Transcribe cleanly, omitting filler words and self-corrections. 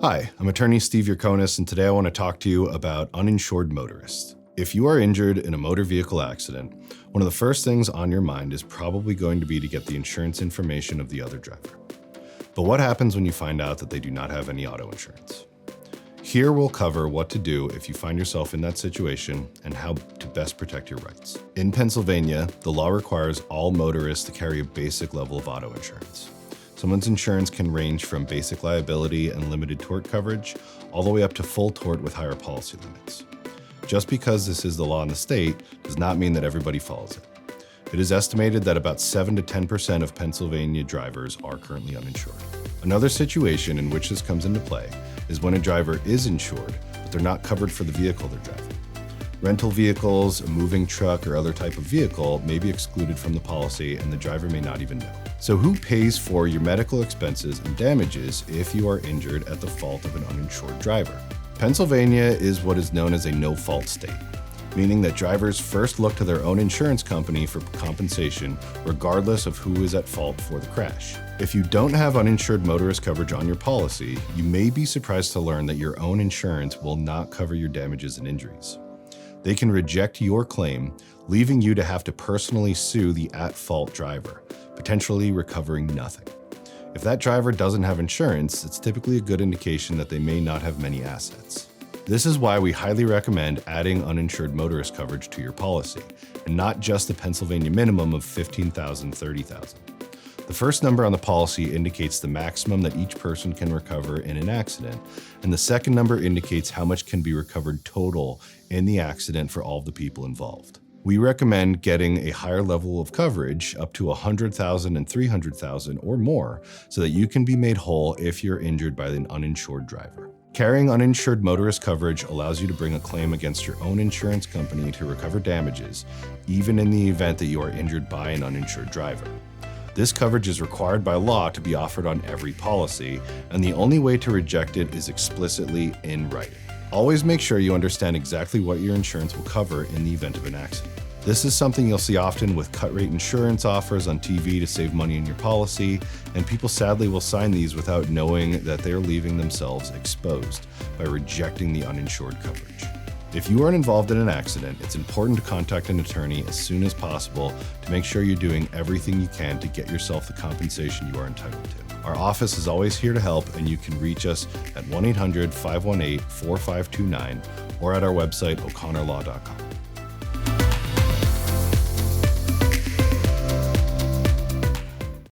Hi, I'm attorney Steve Yurkonis, and today I want to talk to you about uninsured motorists. If you are injured in a motor vehicle accident, one of the first things on your mind is probably going to be to get the insurance information of the other driver. But what happens when you find out that they do not have any auto insurance? Here we'll cover what to do if you find yourself in that situation and how to best protect your rights. In Pennsylvania, the law requires all motorists to carry a basic level of auto insurance. Someone's insurance can range from basic liability and limited tort coverage all the way up to full tort with higher policy limits. Just because this is the law in the state does not mean that everybody follows it. It is estimated that about 7 to 10% of Pennsylvania drivers are currently uninsured. Another situation in which this comes into play is when a driver is insured, but they're not covered for the vehicle they're driving. Rental vehicles, a moving truck, or other type of vehicle may be excluded from the policy and the driver may not even know. So who pays for your medical expenses and damages if you are injured at the fault of an uninsured driver? Pennsylvania is what is known as a no-fault state, meaning that drivers first look to their own insurance company for compensation regardless of who is at fault for the crash. If you don't have uninsured motorist coverage on your policy, you may be surprised to learn that your own insurance will not cover your damages and injuries. They can reject your claim, leaving you to have to personally sue the at-fault driver, potentially recovering nothing. If that driver doesn't have insurance, it's typically a good indication that they may not have many assets. This is why we highly recommend adding uninsured motorist coverage to your policy, and not just the Pennsylvania minimum of $15,000, $30,000. The first number on the policy indicates the maximum that each person can recover in an accident, and the second number indicates how much can be recovered total in the accident for all of the people involved. We recommend getting a higher level of coverage, up to $100,000 and $300,000 or more, so that you can be made whole if you're injured by an uninsured driver. Carrying uninsured motorist coverage allows you to bring a claim against your own insurance company to recover damages, even in the event that you are injured by an uninsured driver. This coverage is required by law to be offered on every policy, and the only way to reject it is explicitly in writing. Always make sure you understand exactly what your insurance will cover in the event of an accident. This is something you'll see often with cut-rate insurance offers on TV to save money in your policy, and people sadly will sign these without knowing that they're leaving themselves exposed by rejecting the uninsured coverage. If you are involved in an accident, it's important to contact an attorney as soon as possible to make sure you're doing everything you can to get yourself the compensation you are entitled to. Our office is always here to help, and you can reach us at 1-800-518-4529 or at our website, o'connorlaw.com.